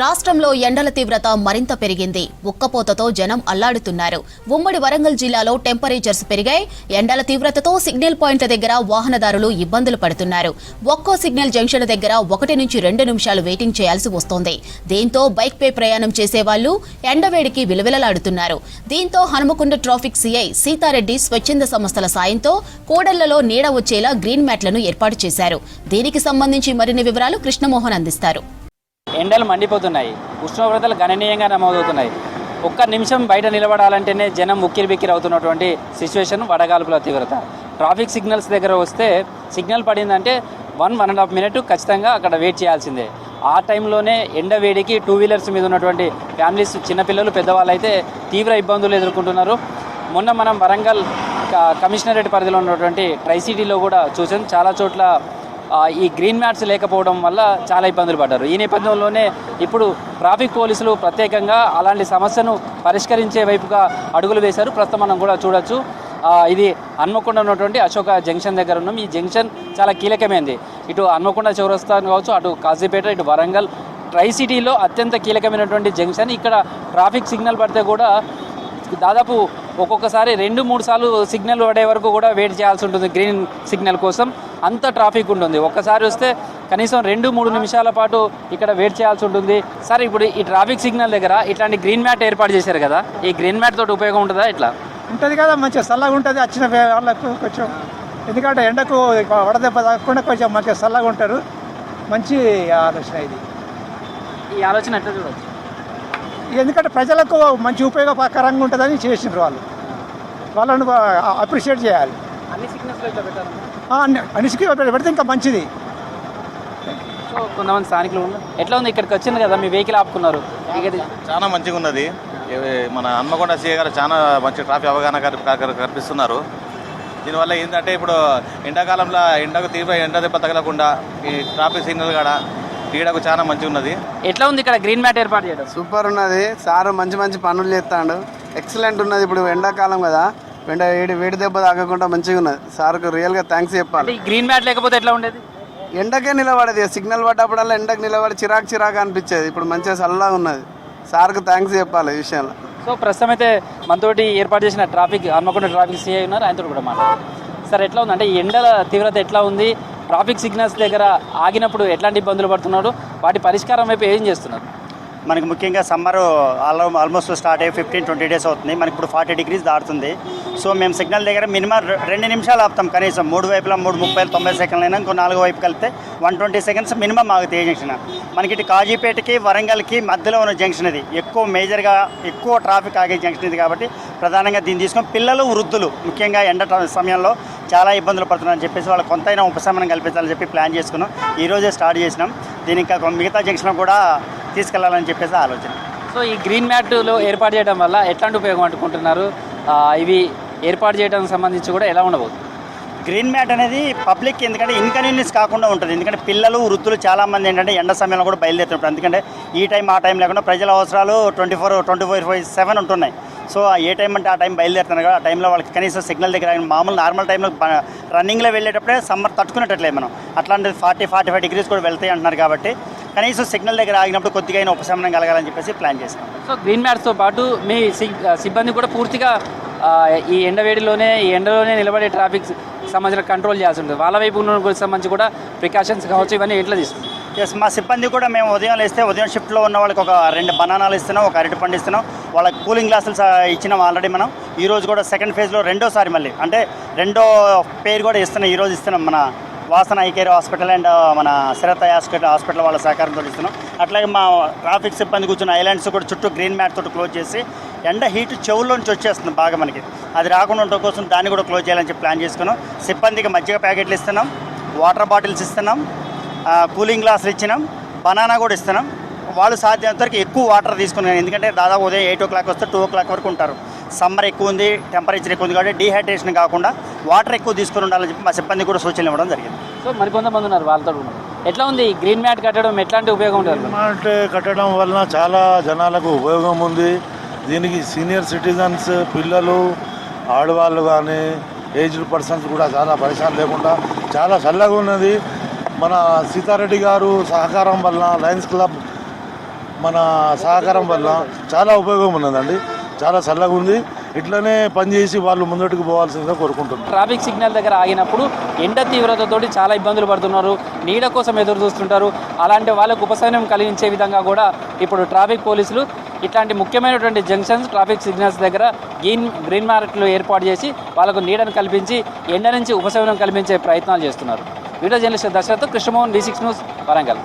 రాష్ట్రంలో ఎండల తీవ్రత మరింత పెరిగింది. ఉక్కపోతతో జనం అల్లాడుతున్నారు. ఉమ్మడి వరంగల్ జిల్లాలో టెంపరేచర్స్ పెరిగాయి. ఎండల తీవ్రతతో సిగ్నల్ పాయింట్ల దగ్గర వాహనదారులు ఇబ్బందులు పడుతున్నారు. ఒక్కో సిగ్నల్ జంక్షన్ దగ్గర 1 నుంచి 2 నిమిషాలు వెయిటింగ్ చేయాల్సి వస్తోంది. దీంతో బైక్ పై ప్రయాణం చేసేవాళ్లు ఎండవేడికి విలవిలలాడుతున్నారు. దీంతో హనుమకొండ ట్రాఫిక్ సిఐ సీతారెడ్డి స్వచ్ఛంద సంస్థల సాయంతో కూడళ్లలో నీడ వచ్చేలా గ్రీన్ మ్యాట్లను ఏర్పాటు చేశారు. దీనికి సంబంధించి మరిన్ని వివరాలు కృష్ణమోహన్ అందిస్తారు. ఎండలు మండిపోతున్నాయి. ఉష్ణోగ్రతలు గణనీయంగా నమోదవుతున్నాయి. ఒక్క నిమిషం బయట నిలబడాలంటేనే జనం ఉక్కిరిబిక్కిరి అవుతున్నటువంటి సిచ్యువేషన్ వడగాల్పుల తీవ్రత. ట్రాఫిక్ సిగ్నల్స్ దగ్గర వస్తే సిగ్నల్ పడిందంటే 1.5 మినిట్ ఖచ్చితంగా అక్కడ వెయిట్ చేయాల్సిందే. ఆ టైంలోనే ఎండ వేడికి 2 వీలర్స్ మీద ఉన్నటువంటి ఫ్యామిలీస్, చిన్నపిల్లలు, పెద్దవాళ్ళు అయితే తీవ్ర ఇబ్బందులు ఎదుర్కొంటున్నారు. మొన్న మనం వరంగల్ కమిషనరేట్ పరిధిలో ఉన్నటువంటి ట్రైసిటీలో కూడా చూసాం. చాలా చోట్ల ఈ గ్రీన్ మ్యాట్స్ లేకపోవడం వల్ల చాలా ఇబ్బందులు పడ్డారు. ఈ నేపథ్యంలోనే ఇప్పుడు ట్రాఫిక్ పోలీసులు ప్రత్యేకంగా అలాంటి సమస్యను పరిష్కరించే వైపుగా అడుగులు వేశారు. ప్రస్తుతం మనం కూడా చూడొచ్చు. ఇది హన్మకొండ ఉన్నటువంటి అశోక జంక్షన్ దగ్గర ఉన్నాం. ఈ జంక్షన్ చాలా కీలకమైనది. ఇటు హన్మకొండ చౌరస్తా కావచ్చు, అటు కాజీపేట, ఇటు వరంగల్ ట్రై సిటీలో అత్యంత కీలకమైనటువంటి జంక్షన్. ఇక్కడ ట్రాఫిక్ సిగ్నల్ పడితే కూడా దాదాపు ఒక్కొక్కసారి 2-3 సార్లు సిగ్నల్ పడే వరకు కూడా వెయిట్ చేయాల్సి ఉంటుంది. గ్రీన్ సిగ్నల్ కోసం అంత ట్రాఫిక్ ఉంటుంది. ఒక్కసారి వస్తే కనీసం 2-3 నిమిషాల పాటు ఇక్కడ వెయిట్ చేయాల్సి ఉంటుంది. సరే, ఇప్పుడు ఈ ట్రాఫిక్ సిగ్నల్ దగ్గర ఇట్లాంటి గ్రీన్ మ్యాట్ ఏర్పాటు చేశారు కదా, ఈ గ్రీన్ మ్యాట్ తోటి ఉపయోగం ఉంటుందా? ఇట్లా ఉంటుంది కదా, మంచిగా చల్లగా ఉంటుంది. వచ్చిన వాళ్ళకు కొంచెం, ఎందుకంటే ఎండకు వడదెబ్బ తగ్గకుండా కొంచెం మంచిగా చల్లగా ఉంటారు. మంచి ఆలోచన ఇది. ఈ ఆలోచన ఎట్లా చూడవచ్చు? ఎందుకంటే ప్రజలకు మంచి ఉపయోగకరంగా ఉంటుందని చేసినారు వాళ్ళను అప్రిషియేట్ చేయాలి. అన్ని సిగ్నల్స్లో ఇట్లా పెట్టారు. అన్నిటికీ పెడితే ఇంకా మంచిది. సో కొంతమంది స్థానికులు ఉన్నారు. ఎట్లా ఉంది? ఇక్కడికి వచ్చింది కదా, మీ వెహికల్ ఆపుకున్నారు. చాలా మంచిగా ఉన్నది. మన హన్మకొండ సీఏ గారు చాలా మంచి ట్రాఫిక్ అవగాహన కల్పిస్తున్నారు. దీనివల్ల ఏంటంటే ఇప్పుడు ఎండాకాలంలో ఎండకు తీవ్ర ఎండ దెబ్బ తగలకుండా ఈ ట్రాఫిక్ సిగ్నల్ కూడా తీయడానికి చాలా మంచిగా ఉన్నది. ఎట్లా ఉంది ఇక్కడ గ్రీన్ మ్యాట్ ఏర్పాటు చేయడం? సూపర్ ఉన్నది. సార్ మంచి పనులు చేస్తాడు. ఎక్సలెంట్ ఉన్నది. ఇప్పుడు ఎండాకాలం కదా, వేడి దెబ్బ తాగకుండా మంచిగా ఉన్నది. సార్కు రియల్గా థ్యాంక్స్ చెప్పాలి. గ్రీన్ మ్యాట్ లేకపోతే ఎట్లా ఉండేది? ఎండకే నిలబడేది. సిగ్నల్ పడ్డప్పుడల్లా ఎండకు నిలబడి చిరాకు అనిపించేది. ఇప్పుడు మంచిగా చల్లగా ఉన్నది. సార్కు థ్యాంక్స్ చెప్పాలి ఈ విషయంలో. సో ప్రస్తుతం అయితే మనతోటి ఏర్పాటు చేసిన ట్రాఫిక్ హన్మకొండ ట్రాఫిక్ సిఐ ఉన్నారు. ఆయనతో కూడా మాట్లాడారు. సార్, ఎట్లా ఉంది? అంటే ఎండల తీవ్రత ఎట్లా ఉంది? ట్రాఫిక్ సిగ్నల్స్ దగ్గర ఆగినప్పుడు ఎట్లాంటి ఇబ్బందులు పడుతున్నారు? వాటి పరిష్కారం వైపు ఏం చేస్తున్నారు? మనకి ముఖ్యంగా సమ్మర్ ఆల్మోస్ట్ స్టార్ట్ అయ్యి 15-20 డేస్ అవుతుంది. మనకి ఇప్పుడు 40 డిగ్రీస్ దాటుతుంది. సో మేము సిగ్నల్ దగ్గర మినిమం 2 నిమిషాలు ఆపుతాం కనీసం. 3 వైపులా 30-90 సెకండ్లు అయినా ఇంకో 4 వైపు కలిపితే 120 సెకండ్స్ మినిమం ఆగుతాయి ఏ జంక్షన్. మనకి ఇటు కాజీపేటకి వరంగల్కి మధ్యలో ఉన్న జంక్షన్ ఇది. మేజర్గా ఎక్కువ ట్రాఫిక్ ఆగే జంక్షన్ ఇది కాబట్టి ప్రధానంగా దీన్ని తీసుకొని పిల్లలు, వృద్ధులు ముఖ్యంగా ఎండ సమయంలో చాలా ఇబ్బందులు పడుతున్నారని చెప్పేసి వాళ్ళకి కొంతైనా ఉపశమనం కల్పించాలని చెప్పి ప్లాన్ చేసుకున్నాం. ఈరోజే స్టార్ట్ చేసినాం. దీని ఇంకా మిగతా జంక్షన్ కూడా తీసుకెళ్లాలని చెప్పేసి ఆలోచన. సో ఈ గ్రీన్ మ్యాట్లో ఏర్పాటు చేయడం వల్ల ఎట్లాంటి ఉపయోగం అనుకుంటున్నారు? ఇవి ఏర్పాటు చేయడానికి సంబంధించి కూడా ఎలా ఉండబోతుంది? గ్రీన్ మ్యాట్ అనేది పబ్లిక్ ఎందుకంటే ఇన్కన్వీనియన్స్ కాకుండా ఉంటుంది. ఎందుకంటే పిల్లలు, వృద్ధులు చాలామంది ఏంటంటే ఎండ సమయంలో కూడా బయలుదేరుతుంటారు. ఎందుకంటే ఈ టైం ఆ టైం లేకుండా ప్రజల అవసరాలు 24/7 ఉంటున్నాయి. సో ఏ టైం అంటే ఆ టైం బయలుదేరుతున్నారు కదా, ఆ టైంలో వాళ్ళకి కనీసం సిగ్నల్ దగ్గర మామూలు నార్మల్ టైంలో రన్నింగ్లో వెళ్ళేటప్పుడే సమ్మర్ తట్టుకునేటట్లేదు మనం. అట్లాంటిది 40-45 డిగ్రీస్ కూడా వెళ్తాయి అంటున్నారు కాబట్టి కనీసం సిగ్నల్ దగ్గర ఆగినప్పుడు కొద్దిగా అయినా ఉపశమనం కలగాలని చెప్పేసి ప్లాన్ చేస్తాం. సో గ్రీన్ మ్యాట్స్తో పాటు మీ సిబ్బంది కూడా పూర్తిగా ఈ ఎండలోనే నిలబడే ట్రాఫిక్ సంబంధించిన కంట్రోల్ చేయాల్సి ఉంటుంది. వాళ్ళ వైపు ఉన్న సంబంధించి కూడా ప్రికాషన్స్ కావచ్చు, ఇవన్నీ ఎట్లా తీసుకుంటాం? ఎస్, మా సిబ్బంది కూడా మేము ఉదయం లేస్తే ఉదయం షిఫ్ట్లో ఉన్న వాళ్ళకి ఒక 2 బనానాలు ఇస్తున్నాం, ఒక అరటిపండు ఇస్తున్నాం. వాళ్ళకి కూలింగ్ గ్లాసులు ఇచ్చినాం ఆల్రెడీ మనం. ఈరోజు కూడా సెకండ్ ఫేజ్లో రెండోసారి మళ్ళీ అంటే రెండో పేరు కూడా ఇస్తున్నాం. ఈరోజు ఇస్తున్నాం. మన వాసన ఐకేర్ హాస్పిటల్ అండ్ మన శ్రద్ధ హాస్పిటల్ వాళ్ళ సహకారంతో ఇస్తున్నాం. అట్లాగే మా ట్రాఫిక్ సిబ్బంది కూర్చున్న ఐలాండ్స్ కూడా చుట్టూ గ్రీన్ మ్యాట్ తోటి క్లోజ్ చేసి ఎండ హీట్ చెవుల్లోంచి వచ్చేస్తుంది బాగా మనకి, అది రాకుండా ఉండటం కోసం దాన్ని కూడా క్లోజ్ చేయాలని చెప్పి ప్లాన్ చేసుకున్నాం. సిబ్బందికి మజ్జిగ ప్యాకెట్లు ఇస్తున్నాం, వాటర్ బాటిల్స్ ఇస్తున్నాం, కూలింగ్ గ్లాసులు ఇచ్చినాం, బనానా కూడా ఇస్తున్నాం. వాళ్ళు సాధ్యమైనంత వరకు ఎక్కువ వాటర్ తీసుకున్నాను. ఎందుకంటే దాదాపు ఉదయం 8 o'clock వస్తే 2 o'clock వరకు ఉంటారు. సమ్మర్ ఎక్కువ ఉంది, టెంపరేచర్ ఎక్కువ ఉంది కాబట్టి డీహైడ్రేషన్ కాకుండా వాటర్ ఎక్కువ తీసుకుని ఉండాలని చెప్పి మా సిబ్బంది కూడా సూచనలు ఇవ్వడం జరిగింది. సో మరికొంతమంది ఉన్నారు, వాళ్ళతో ఎట్లా ఉంది గ్రీన్ మ్యాట్ కట్టడం? ఎట్లాంటి ఉపయోగం ఉంటుంది? గ్రీన్ మ్యాట్ కట్టడం వలన చాలా జనాలకు ఉపయోగం ఉంది. దీనికి సీనియర్ సిటిజన్స్, పిల్లలు, ఆడవాళ్ళు కానీ ఏజ్డ్ పర్సన్స్ కూడా చాలా పరిశ్రమ లేకుండా చాలా చల్లగా ఉన్నది. మన సీతారెడ్డి గారు సహకారం వలన లయన్స్ క్లబ్ మన సహకారం వల్ల చాలా ఉపయోగం ఉన్నదండి. చాలా చల్లగా ఉంది. ఇట్లనే పనిచేసి వాళ్ళు ముందటికి పోవాల్సిందిగా కోరుకుంటున్నారు. ట్రాఫిక్ సిగ్నల్ దగ్గర ఆగినప్పుడు ఎండ తీవ్రతతోటి చాలా ఇబ్బందులు పడుతున్నారు, నీడ కోసం ఎదురు చూస్తుంటారు. అలాంటి వాళ్ళకు ఉపశమనం కలిగించే విధంగా కూడా ఇప్పుడు ట్రాఫిక్ పోలీసులు ఇట్లాంటి ముఖ్యమైనటువంటి జంక్షన్స్, ట్రాఫిక్ సిగ్నల్స్ దగ్గర గ్రీన్ మార్కెట్లు ఏర్పాటు చేసి వాళ్ళకు నీడను కల్పించి ఎండ నుంచి ఉపశమనం కల్పించే ప్రయత్నాలు చేస్తున్నారు. Video journalist Dashrath, Krishnamohan, V6 news, Warangal.